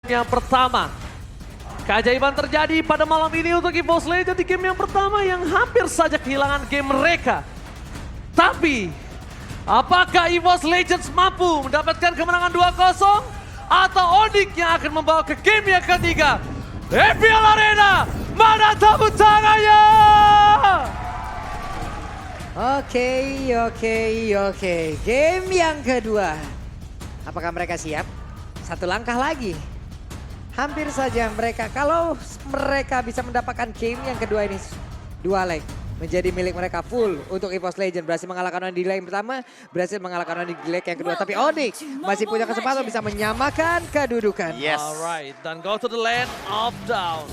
Yang pertama, keajaiban terjadi pada malam ini untuk EVOS Legends di game yang pertama yang hampir saja kehilangan game mereka. Tapi, apakah EVOS Legends mampu mendapatkan kemenangan 2-0 atau Onyx yang akan membawa ke game yang ketiga? EPL Arena, mana tepuk tangannya? Oke. Game yang kedua. Apakah mereka siap? Satu langkah lagi. Hampir saja mereka, kalau mereka bisa mendapatkan game yang kedua ini, 2 leg menjadi milik mereka full untuk EVOS Legends. Berhasil mengalahkan Onyx di leg pertama, berhasil mengalahkan Onyx di leg yang kedua. Tapi Onyx masih punya kesempatan bisa menyamakan kedudukan. Yes. Alright, dan go to the land of down.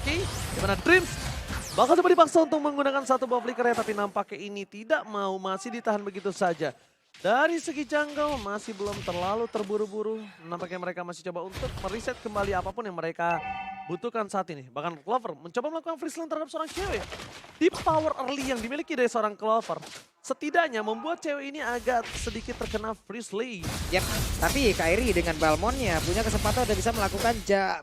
Oke, dimana Dreams bakal coba dipaksa untuk menggunakan satu buff flicker ya, tapi nampaknya ini tidak mau, masih ditahan begitu saja. Dari segi jungle masih belum terlalu terburu-buru. Nampaknya mereka masih coba untuk mereset kembali apapun yang mereka butuhkan saat ini. Bahkan Clover mencoba melakukan freeze lane terhadap seorang cewek. Di power early yang dimiliki dari seorang Clover, setidaknya membuat cewek ini agak sedikit terkena freeze lane. Yap, tapi Kairi dengan Balmonnya punya kesempatan udah bisa melakukan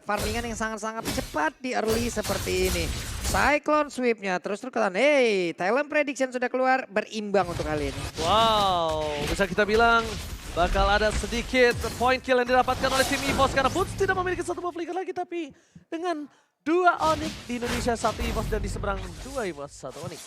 farmingan yang sangat-sangat cepat di early seperti ini. Cyclone sweepnya terus-terusan. Hey, talent prediction sudah keluar, berimbang untuk kali ini. Wow, bisa kita bilang bakal ada sedikit point kill yang didapatkan oleh tim EVOS karena Boots tidak memiliki satu buff flicker lagi, tapi dengan 2 Onyx di Indonesia, 1 EVOS, dan di seberang 2 EVOS, 1 Onyx.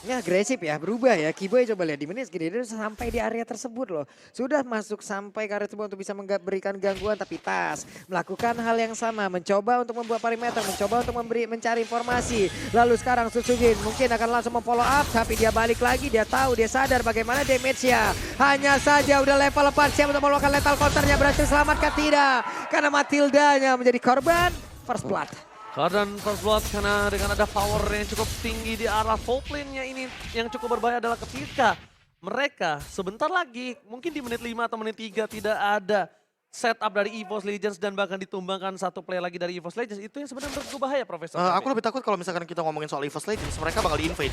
Ya agresif ya, berubah ya. Kiboy coba lihat di menit segini dia sampai di area tersebut loh. Sudah masuk sampai ke area tersebut untuk bisa memberikan gangguan, tapi Tas melakukan hal yang sama. Mencoba untuk membuat perimeter, mencoba untuk mencari informasi. Lalu sekarang Susugin mungkin akan langsung memfollow up, tapi dia balik lagi, dia tahu, dia sadar bagaimana damage-nya. Hanya saja udah level 4, siap untuk melakukan lethal counternya, berhasil selamatkan tidak. Karena Matildanya menjadi korban first blood. Dan first blood karena dengan ada power yang cukup tinggi di arah top lane-nya ini, yang cukup berbahaya adalah ketika mereka sebentar lagi, mungkin di menit 5 atau menit 3 tidak ada setup dari EVOS Legends dan bahkan ditumbangkan satu play lagi dari EVOS Legends. Itu yang sebenarnya menurutku bahaya, Profesor. Aku lebih takut kalau misalkan kita ngomongin soal EVOS Legends, mereka bakal di-invade.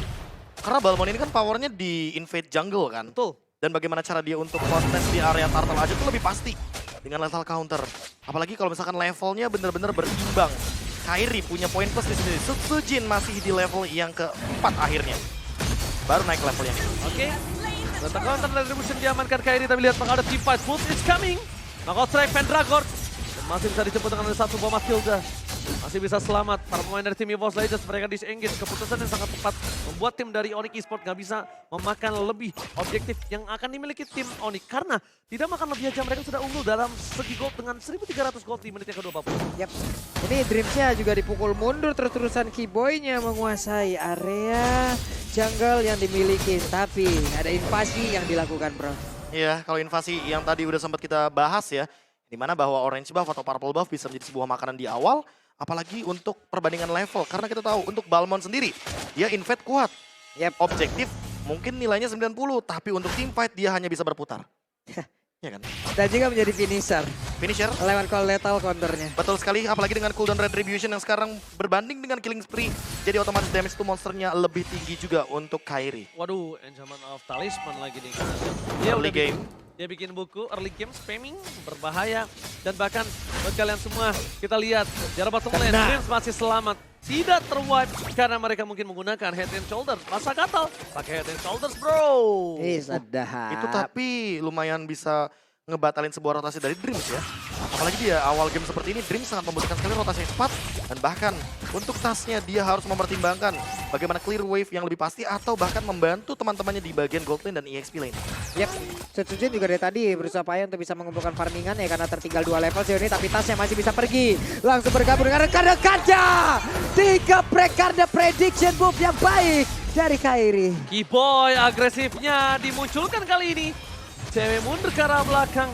Karena Balmon ini kan powernya di-invade jungle kan. Betul. Dan bagaimana cara dia untuk kontes di area turtle aja tuh lebih pasti dengan lethal counter. Apalagi kalau misalkan levelnya benar-benar berimbang. Kairi punya poin plus di sini. Sujin masih di level yang keempat akhirnya. Baru naik level yang ini. Oke. Lethal counter dari Revolution diamankan Kairi, tapi lihat bakal ada team fight. Boots is coming. Knockout strike Pendragon. Dan masih bisa dijemput dengan satu bom Matilda. Masih bisa selamat para pemain dari tim EVOS Legends, mereka disengage. Keputusan yang sangat tepat membuat tim dari Onyx Esports gak bisa memakan lebih objektif yang akan dimiliki tim Onyx. Karena tidak makan lebih aja, mereka sudah unggul dalam segi gold dengan 1.300 gold di menit yang ke-20. Yap. Ini Dreamsnya juga dipukul mundur terus-terusan. Kiboynya menguasai area jungle yang dimiliki. Tapi ada invasi yang dilakukan, bro. Iya, kalau invasi yang tadi udah sempat kita bahas ya. Dimana bahwa orange buff atau purple buff bisa menjadi sebuah makanan di awal. Apalagi untuk perbandingan level. Karena kita tahu untuk Balmon sendiri, dia invade kuat. Yap. Objektif mungkin nilainya 90, tapi untuk team fight dia hanya bisa berputar. Iya kan? Dan juga menjadi finisher Finisher. lewat call lethal counternya. Betul sekali, apalagi dengan cooldown retribution yang sekarang berbanding dengan killing spree. Jadi otomatis damage to monsternya lebih tinggi juga untuk Kairi. Waduh, Enchantment of Talisman lagi nih. Early game. Dia bikin buku early game spamming berbahaya, dan bahkan buat kalian semua kita lihat jarak bottom lane Dreams masih selamat, tidak terwipe karena mereka mungkin menggunakan head and shoulder. Masa gatal pakai head and shoulders, bro. Sadahap. Itu tapi lumayan bisa ngebatalin sebuah rotasi dari Dreams ya. Apalagi dia awal game seperti ini, Dreams sangat membutuhkan sekali rotasi yang cepat. Dan bahkan untuk tasnya dia harus mempertimbangkan bagaimana clear wave yang lebih pasti atau bahkan membantu teman-temannya di bagian gold lane dan EXP lane. Yap, Setsujin juga dari tadi berusaha payah untuk bisa mengumpulkan farmingan ya karena tertinggal 2 level sejauh ini, tapi tasnya masih bisa pergi. Langsung bergabung dengan rekan-rekannya. 3 prekarda prediction move yang baik dari Kairi. Kiboy agresifnya dimunculkan kali ini. Cewek mundur ke arah belakang.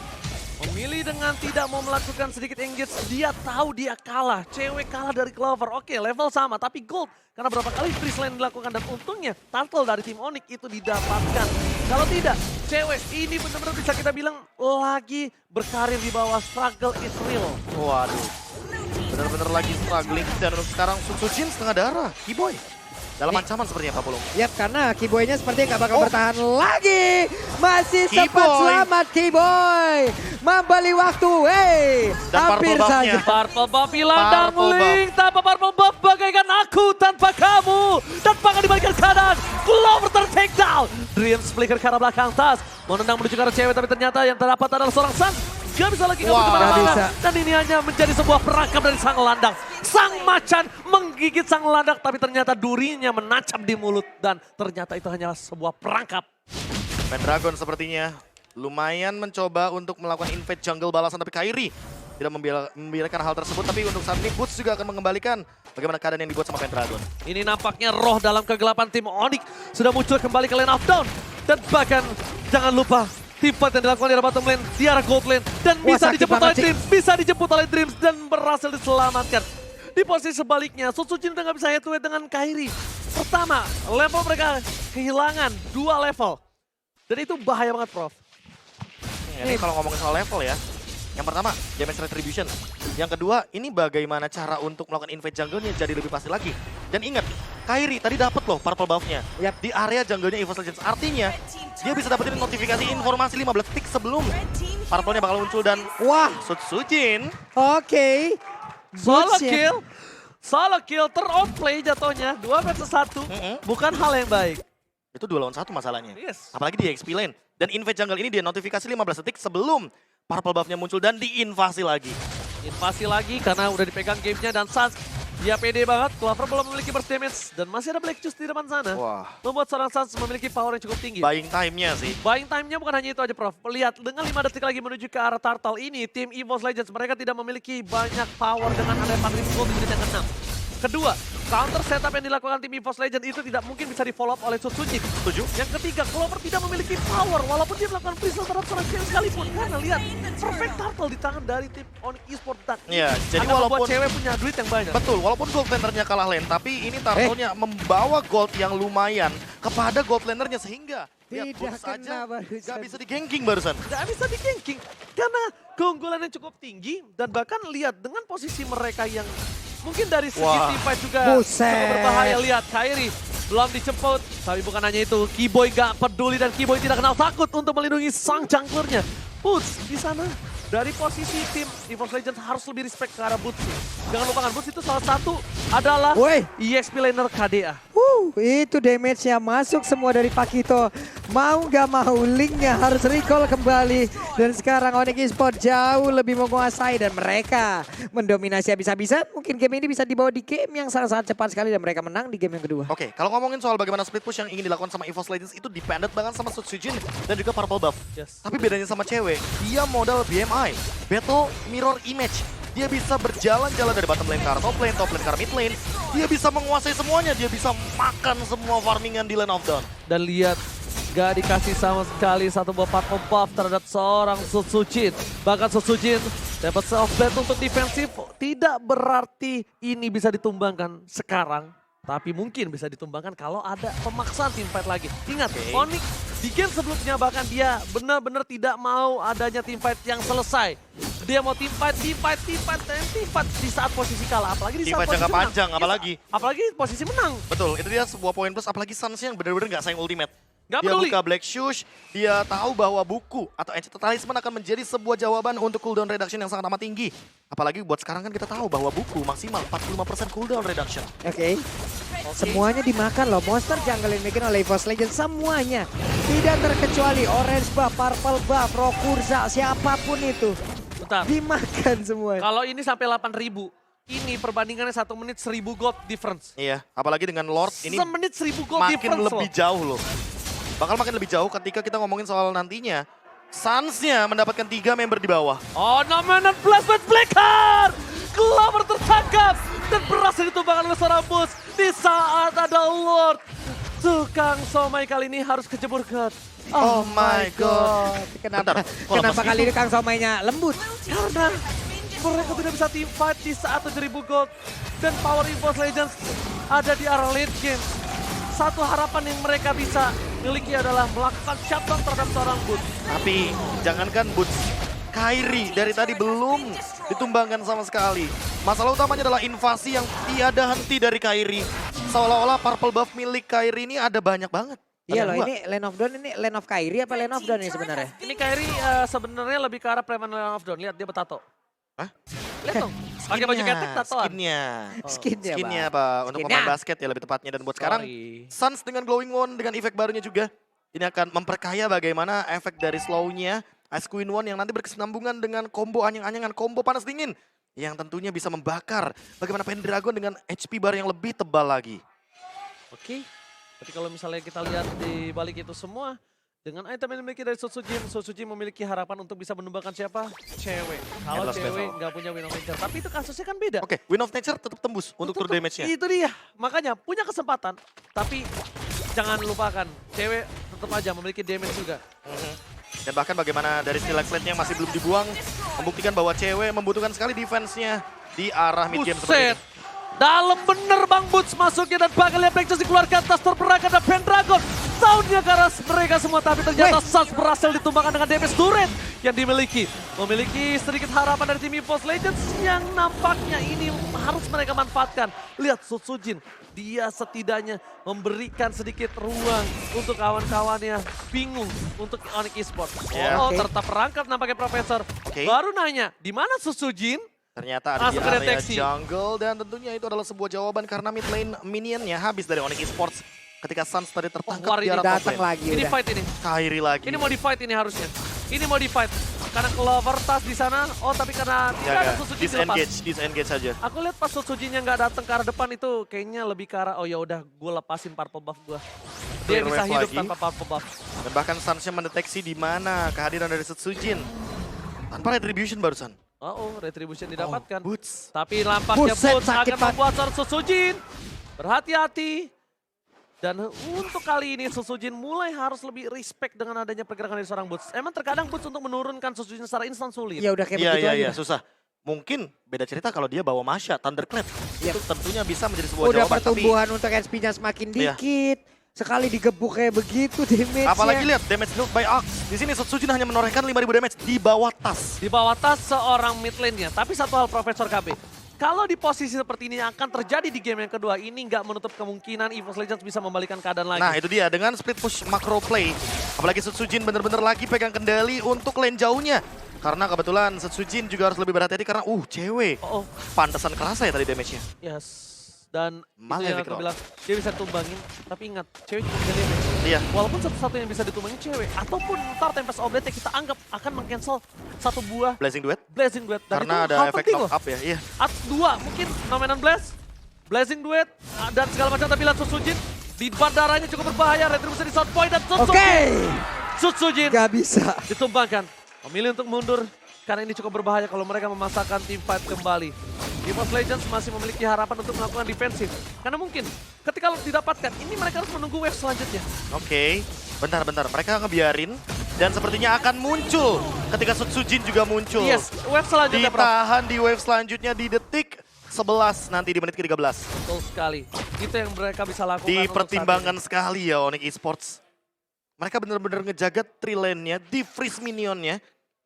Memilih dengan tidak mau melakukan sedikit engage. Dia tahu dia kalah. Cewek kalah dari Clover. Oke, level sama tapi gold. Karena berapa kali freeze lane dilakukan dan untungnya turtle dari tim Onyx itu didapatkan. Kalau tidak, cewek ini benar-benar bisa kita bilang lagi berkarir di bawah, struggle is real. Waduh, benar-benar lagi struggling dan untuk sekarang Sujin setengah darah, Kiboy. Dalam ancaman sepertinya Pak Pulung. Yap, karena Kiboy-nya sepertinya nggak bakal Oh. bertahan lagi. Masih sempat Kiboy. selamat Kiboy. Membeli waktu, Dan hampir purple buff-nya. saja. Purple buff hilang dan Purple buff. Link tanpa purple buff bagaikan aku tanpa kamu. Dan bahkan di bagian kanan, Clover ter-take down. Dreams flicker ke arah belakang tas. Menendang menuju ke arah cewek tapi ternyata yang terdapat adalah seorang Sun. Gak bisa lagi kabur Wah, kemana-mana. nggak bisa. Dan ini hanya menjadi sebuah perangkap dari sang landang. Sang macan menggigit sang landak tapi ternyata durinya menancap di mulut. Dan ternyata itu hanyalah sebuah perangkap. Pendragon sepertinya lumayan mencoba untuk melakukan invade jungle balasan, tapi Kairi tidak membiarkan hal tersebut. Tapi untuk saat ini Boots juga akan mengembalikan bagaimana keadaan yang dibuat sama Pendragon. Ini nampaknya roh dalam kegelapan tim Onyx sudah muncul kembali ke lane of down. Dan bahkan jangan lupa tim fight yang dilakukan di arah bottom lane, di arah gold lane. Dan Wah, bisa sakit dijemput banget oleh sih. Dreams, bisa dijemput oleh Dreams dan berhasil diselamatkan. Di posisi sebaliknya, Sutsujin udah gak bisa head to head dengan Kairi. Pertama, level mereka kehilangan 2 level. Dan itu bahaya banget, Prof. Ini kalau ngomongin soal level ya. Yang pertama, damage retribution. Yang kedua, ini bagaimana cara untuk melakukan invade jungle-nya jadi lebih pasti lagi. Dan ingat, Kairi tadi dapat loh purple buff-nya. Yap. Di area jungle-nya EVOS Legends. Artinya, dia bisa dapetin notifikasi informasi 15 detik sebelum purple-nya bakal muncul. Dan Wah, Sutsujin oke. Solo Boots ya. kill. Solo kill, ter-outplay jatuhnya. 2 versus 1. Bukan hal yang baik. itu 2 lawan 1 masalahnya. Yes. Apalagi di XP lane. Dan invade jungle ini dia notifikasi 15 detik sebelum purple buff-nya muncul dan diinvasi lagi. Invasi lagi karena udah dipegang gamenya dan Sans. Dia pede banget, Clover belum memiliki burst damage. Dan masih ada Black Juice di depan sana. Wah, Membuat seorang Sans memiliki power yang cukup tinggi. buying time-nya sih. Buying time-nya bukan hanya itu aja, Prof. Lihat, dengan 5 detik lagi menuju ke arah Turtle ini, tim EVOS Legends mereka tidak memiliki banyak power dengan ada 4.000 gold di menit yang ke-6. Kedua, counter setup yang dilakukan tim EVOS Legends itu tidak mungkin bisa di-follow up oleh Sutsujin. Setuju? Yang ketiga, Clover tidak memiliki power walaupun dia melakukan freeze terhadap seorang cewek sekalipun. Karena lihat, perfect Turtle di tangan dari tim Onyx Esports dan Iya, jadi akan membuat walaupun cewek punya duit yang banyak. betul, walaupun gold lanernya kalah lane, tapi ini Turtle-nya membawa gold yang lumayan kepada gold lanernya sehingga lihat Tidak Boots kena aja barusan. gak bisa di-ganking barusan. Nggak bisa di-ganking karena keunggulan yang cukup tinggi dan bahkan lihat dengan posisi mereka yang mungkin dari segi Wah. team fight juga Buset. cukup berbahaya. Lihat Kairi belum dijemput, tapi bukan hanya itu, Kiboy gak peduli dan Kiboy tidak kenal takut untuk melindungi sang junglernya. Boots di sana dari posisi tim EVOS Legends harus lebih respect ke arah Boots. Jangan lupakan Boots itu salah satu adalah Woi. EXP laner KDA. Itu damage-nya masuk semua dari Pakito. Mau gak mau Link-nya harus recall kembali. Dan sekarang Onyx Esports jauh lebih menguasai dan mereka mendominasi habis-habisan. Mungkin game ini bisa dibawa di game yang sangat-sangat cepat sekali dan mereka menang di game yang kedua. Oke, kalau ngomongin soal bagaimana split push yang ingin dilakukan sama EVOS Legends itu dependent banget sama Sutsujin dan juga purple buff. Yes. Tapi bedanya sama cewek, dia modal BMI, Battle Mirror Image. Dia bisa berjalan-jalan dari bottom lane ke arah top lane ke arah mid lane. Dia bisa menguasai semuanya, dia bisa makan semua farmingan di lane of down. Dan lihat, gak dikasih sama sekali satu buah purple buff terhadap seorang Sutsujin. Bahkan Sutsujin dapat self blade untuk defensif. Tidak berarti ini bisa ditumbangkan sekarang. Tapi mungkin bisa ditumbangkan kalau ada pemaksaan team fight lagi. Ingat, Onyx di game sebelumnya bahkan dia benar-benar tidak mau adanya team fight yang selesai. Dia mau team fight di saat posisi kalah. Apalagi di Team saat fight posisi jangka menang. panjang, Yes, apalagi. apalagi posisi menang. Betul, itu dia sebuah poin plus, apalagi Sans yang benar-benar gak sayang ultimate. Gak Dia peduli. buka Black Shoes, dia tahu bahwa buku atau Enchanted Talisman akan menjadi sebuah jawaban untuk cooldown reduction yang sangat amat tinggi. Apalagi buat sekarang kan kita tahu bahwa buku maksimal 45% cooldown reduction. Oke. Semuanya dimakan loh. Monster jungle yang dimiliki oleh EVOS Legends semuanya. Tidak terkecuali orange buff, purple buff, Rokurza, siapapun itu. Bentar. Dimakan semua. Kalau ini sampai 8.000, ini perbandingannya 1 menit 1000 gold difference. Iya, apalagi dengan Lord ini Semenit 1000 gold makin difference lebih loh. jauh loh. Bakal makin lebih jauh ketika kita ngomongin soal nantinya. Suns-nya mendapatkan 3 member di bawah. Oh, namanya Flashback Flicker! Clover tertangkap dan berhasil ditumbangkan oleh seorang bus di saat ada Lord. Tukang somai kali ini harus kejebur God. Oh my god. Kenapa, Bentar, kok kenapa lepas kali gitu? ini Kang Somainya lembut? Karena mereka tidak bisa team fight di saat 7.000 gold. Dan power EVOS Legends ada di arah late game. Satu harapan yang mereka bisa miliki adalah melakukan shutdown terhadap seorang Boots. Tapi jangankan Boots, Kairi dari tadi belum ditumbangkan sama sekali. Masalah utamanya adalah invasi yang tiada henti dari Kairi. seolah-olah purple buff milik Kairi ini ada banyak banget. Iya Ada loh, dua. ini Land of Dawn ini Land of Kairi apa Land of Dawn ini sebenarnya? Ini Kairi sebenarnya lebih ke arah Preman of Dawn. Lihat dia bertato. Hah? Lihat dong. Pakai baju ketek tatoan. Skinnya. Skinnya, Skinnya Pak, untuk Skinnya. pemain basket ya lebih tepatnya. Dan buat sekarang, Sorry. Suns dengan Glowing Wand dengan efek barunya juga. Ini akan memperkaya bagaimana efek dari slow-nya Ice Queen One yang nanti berkesinambungan dengan combo anyang-anyangan, combo panas dingin. Yang tentunya bisa membakar bagaimana Pendragon dengan HP bar yang lebih tebal lagi. Oke. Tapi kalau misalnya kita lihat di balik itu semua, dengan item yang dimiliki dari Sotsujin memiliki harapan untuk bisa menumbangkan siapa? Cewek. Kalau Endless cewek battle. nggak punya Win of Nature. Tapi itu kasusnya kan beda. Oke, Wind of Nature tetap tembus untuk tur Tetep, damage-nya. Itu dia. Makanya punya kesempatan. Tapi jangan lupakan, cewek tetap aja memiliki damage juga. Dan bahkan bagaimana dari skill slate-nya yang masih belum dibuang, membuktikan bahwa cewek membutuhkan sekali defense-nya di arah mid game seperti Buset. ini. Dalam bener Bang Boots masuknya dan bakal lihat Blackchance dikeluarkan. Tas terperangkap ada Pendragon. Soundnya ke arah mereka semua, tapi ternyata Suns berhasil ditumbangkan dengan damage turret yang dimiliki. Memiliki sedikit harapan dari tim EVOS Legends yang nampaknya ini harus mereka manfaatkan. Lihat Sotsujin, dia setidaknya memberikan sedikit ruang untuk kawan-kawannya bingung untuk Onyx Esports. Ya. Oh, Oke. terperangkap nampaknya Profesor. Oke. Baru nanya, di mana Sotsujin? Ternyata ada di Masuk ke area deteksi. jungle dan tentunya itu adalah sebuah jawaban karena mid lane minionnya habis dari Onyx Esports ketika Suns tadi tertangkap War di ini arah top Datang lane. lagi Ini udah. fight ini. Kairi lagi. Ini mau di fight ini harusnya. Ini mau di fight. Karena Clover tas di sana. Oh tapi karena tidak ada Sotsujin dilepas. Disengage saja. Aku lihat pas Sotsujinnya nggak datang ke arah depan itu kayaknya lebih ke arah oh ya udah gue lepasin purple buff gue. Dia Clear bisa wave hidup lagi. tanpa purple buff. Dan bahkan Suns-nya mendeteksi di mana kehadiran dari Setsujin. Tanpa retribution barusan. Oh, retribution didapatkan. Boots. Tapi nampaknya Buset, Boots sakit akan banget. membuat seorang Sotsujin berhati-hati. Dan untuk kali ini Sotsujin mulai harus lebih respect dengan adanya pergerakan dari seorang Boots. Emang terkadang Boots untuk menurunkan Sotsujin secara instan sulit. Ya udah kayak Iya, begitu iya, aja. iya, susah. Mungkin beda cerita kalau dia bawa Masha, Thunderclap. Yep. Itu tentunya bisa menjadi sebuah Udah jawaban. Tapi pertumbuhan untuk HP-nya semakin Iya. dikit. Sekali digebuk kayak begitu damage-nya. apalagi lihat damage dealt by Axe. Di sini Setsujin hanya menorehkan 5.000 damage di bawah tas. Di bawah tas seorang mid lane-nya. Tapi satu hal Profesor KB. Kalau di posisi seperti ini akan terjadi di game yang kedua, ini nggak menutup kemungkinan EVOS Legends bisa membalikan keadaan lagi. Nah itu dia dengan split push macro play. Apalagi Setsujin bener-bener lagi pegang kendali untuk lane jauhnya. Karena kebetulan Setsujin juga harus lebih berhati-hati karena cewek. Oh, Pantesan kerasa ya tadi damage-nya. yes. Dan itu Malah yang Epic aku Rock. bilang, dia bisa tumbangin. Tapi ingat, cewek cuma bisa damage. Iya. Walaupun satu-satunya yang bisa ditumbangin cewek. Ataupun ntar Tempest of Blade kita anggap akan meng-cancel satu buah Blazing Duet. Blazing Duet. Dan Karena itu ada hal efek penting knock loh. up ya. Iya. Dua mungkin Nomenon Blast, Blazing Duet, dan segala macam. Tapi lihat Sotsujin di bandaranya cukup berbahaya. Retribusi di South Point dan Sotsujin Gak bisa. ditumbangkan. Memilih untuk mundur karena ini cukup berbahaya kalau mereka memasakkan team fight kembali. EVOS Legends masih memiliki harapan untuk melakukan defensif. Karena mungkin ketika didapatkan, ini mereka harus menunggu wave selanjutnya. Oke. Bentar. Mereka ngebiarin. Dan sepertinya akan muncul ketika Setsujin juga muncul. Yes, wave selanjutnya Prof. Ditahan di wave selanjutnya di detik 11 nanti di menit ke-13. Betul sekali. Itu yang mereka bisa lakukan. untuk saat Dipertimbangkan sekali ya Onyx Esports. Mereka bener-bener ngejaga tree lane-nya, di-freeze minionnya.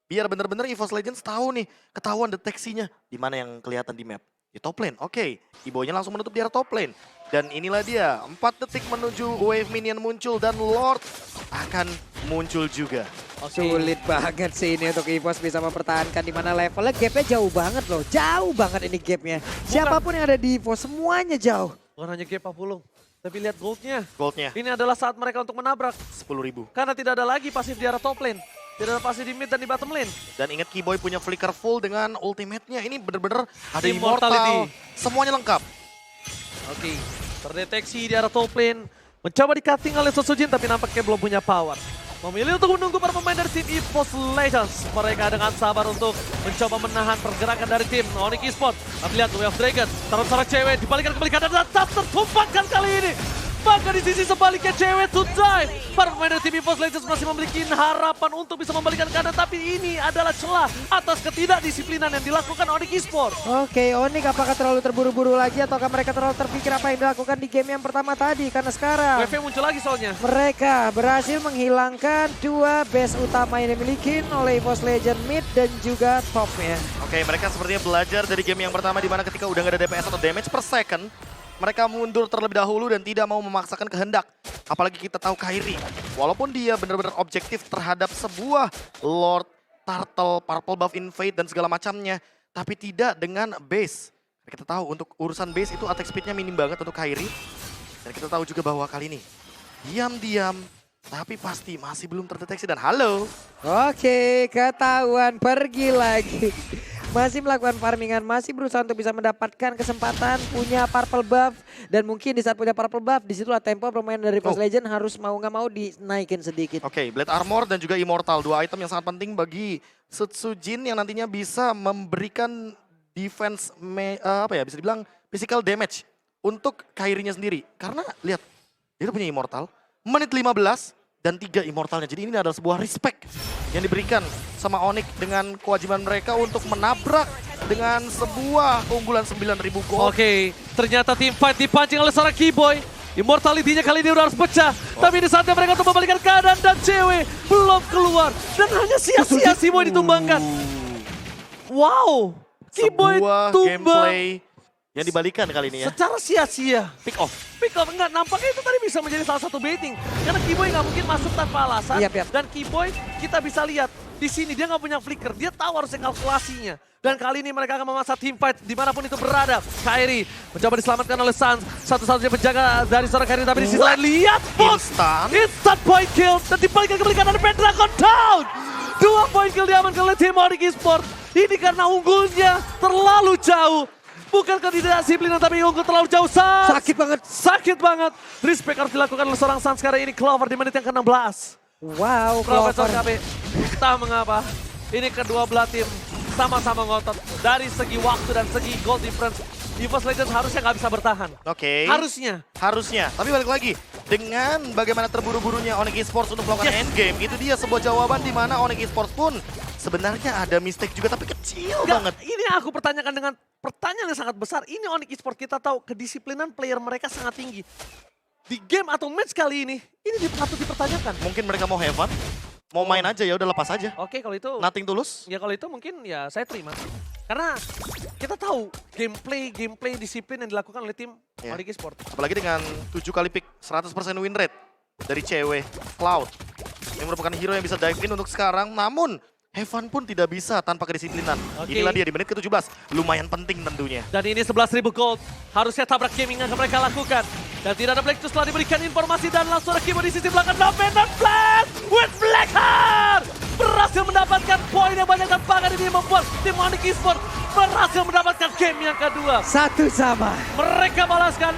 Biar bener-bener EVOS Legends tahu nih, ketahuan deteksinya. Di mana yang kelihatan di map. Di top lane, oke. Ibonya langsung menutup di arah top lane. Dan inilah dia, 4 detik menuju wave minion muncul dan Lord akan muncul juga. Oke. Sulit banget sih ini untuk EVOS bisa mempertahankan di mana levelnya gapnya jauh banget loh. Jauh banget ini gapnya. Siapapun yang ada di EVOS semuanya jauh. Bukan hanya Gap Pulung, tapi lihat goldnya. Goldnya Ini adalah saat mereka untuk menabrak. 10.000. Karena tidak ada lagi pasif di arah top lane. Tidak ada pasif di mid dan di bottom lane. Dan ingat Keyboy punya flicker full dengan ultimate-nya. Ini bener-bener ada Immortality. immortal. Semuanya lengkap. Oke, terdeteksi di arah top lane. Mencoba di-cutting oleh Sotsujin tapi nampaknya belum punya power. Memilih untuk menunggu para pemain dari tim EVOS Legends. Mereka dengan sabar untuk mencoba menahan pergerakan dari tim Onyx Esports. Tapi lihat Way of Dragon, taruh seorang cewek dibalikan kembali ke kanan dan tas tertumpahkan kali ini. Maka di sisi sebaliknya cewek to die. Para pemain dari tim EVOS Legends masih memiliki harapan untuk bisa membalikan keadaan. Tapi ini adalah celah atas ketidakdisiplinan yang dilakukan Onyx Esports. Oke, Onyx apakah terlalu terburu-buru lagi ataukah mereka terlalu terpikir apa yang dilakukan di game yang pertama tadi? Karena sekarang WV muncul lagi soalnya. mereka berhasil menghilangkan dua base utama yang dimiliki oleh EVOS Legends mid dan juga topnya. Oke, mereka sepertinya belajar dari game yang pertama di mana ketika udah nggak ada DPS atau damage per second, mereka mundur terlebih dahulu dan tidak mau memaksakan kehendak. Apalagi kita tahu Kairi, walaupun dia benar-benar objektif terhadap sebuah Lord, Turtle, Purple Buff Invade dan segala macamnya, tapi tidak dengan base. Kita tahu untuk urusan base itu attack speednya minim banget untuk Kairi. Dan kita tahu juga bahwa kali ini diam-diam tapi pasti masih belum terdeteksi dan halo. Oke, ketahuan pergi lagi. Masih melakukan farmingan, masih berusaha untuk bisa mendapatkan kesempatan punya purple buff. Dan mungkin di saat punya purple buff, disitulah tempo permainan dari Fast Legend harus mau nggak mau dinaikin sedikit. Oke, Blade Armor dan juga Immortal, dua item yang sangat penting bagi Sutsujin yang nantinya bisa memberikan defense, bisa dibilang physical damage untuk Kairinya sendiri. Karena lihat, dia tuh punya Immortal, menit 15 dan 3 Immortalnya. Jadi ini adalah sebuah respect yang diberikan sama Onyx dengan kewajiban mereka untuk menabrak dengan sebuah keunggulan 9.000 gold. Oke, ternyata tim fight dipancing oleh seorang Keyboy. Immortality-nya kali ini udah harus pecah. Tapi di saatnya mereka untuk membalikan keadaan dan cewek belum keluar. Dan hanya sia-sia Keyboy ditumbangkan. Wow, Keyboy Sebuah tumbang gameplay yang dibalikan kali ini ya. secara sia-sia. Pick off. Pick up enggak, nampaknya itu tadi bisa menjadi salah satu baiting. Karena Keyboy nggak mungkin masuk tanpa alasan. Yap. Dan Keyboy kita bisa lihat di sini dia nggak punya flicker, dia tahu harusnya kalkulasinya. Dan kali ini mereka akan memaksa team fight dimanapun itu berada. Kairi mencoba diselamatkan oleh Sans, satu-satunya penjaga dari seorang Kairi. Tapi di sisi lain lihat instant point kill dan dibalikkan kembali karena ada Pendragon down. 2 point kill diamankan oleh tim Onyx Esports. Ini karena unggulnya terlalu jauh. Bukan ketidakdisiplinan tapi unggul terlalu jauh. Sans. Sakit banget. Sakit banget. Respect harus dilakukan oleh seorang Sans sekarang ini. Clover di menit yang ke-16. Wow, Profesor Clover. KB. Entah mengapa. Ini kedua belah tim sama-sama ngotot. Dari segi waktu dan segi goal difference. EVOS Legends harusnya nggak bisa bertahan. Oke. Harusnya. Tapi balik lagi, dengan bagaimana terburu-burunya Onyx Esports untuk melakukan endgame, itu dia sebuah jawaban di mana Onyx Esports pun sebenarnya ada mistake juga, tapi kecil banget. Ini aku pertanyakan dengan pertanyaan yang sangat besar. Ini Onyx Esports kita tahu kedisiplinan player mereka sangat tinggi. Di game atau match kali ini patut dipertanyakan. Mungkin mereka mau have fun, mau main aja ya udah lepas aja. Oke, kalau itu Nothing tulus. ya kalau itu mungkin ya saya terima. Karena kita tahu gameplay disiplin yang dilakukan oleh tim Ya. Onyx Esports. Apalagi dengan 7 kali pick, 100% win rate dari cewek Cloud. Yang merupakan hero yang bisa dive in untuk sekarang, namun Heaven pun tidak bisa tanpa kedisiplinan. Oke. Inilah dia di menit ke-17, lumayan penting tentunya. Dan ini 11.000 gold. Harusnya tabrak gaming yang mereka lakukan. Dan tidak ada Black Tooth setelah diberikan informasi dan langsung ada keyboard di sisi belakang. Noven dan Flash with Blackheart berhasil mendapatkan poin yang banyak dan bahkan ini membuat tim Onyx Esports berhasil mendapatkan game yang kedua. Satu sama. Mereka balaskan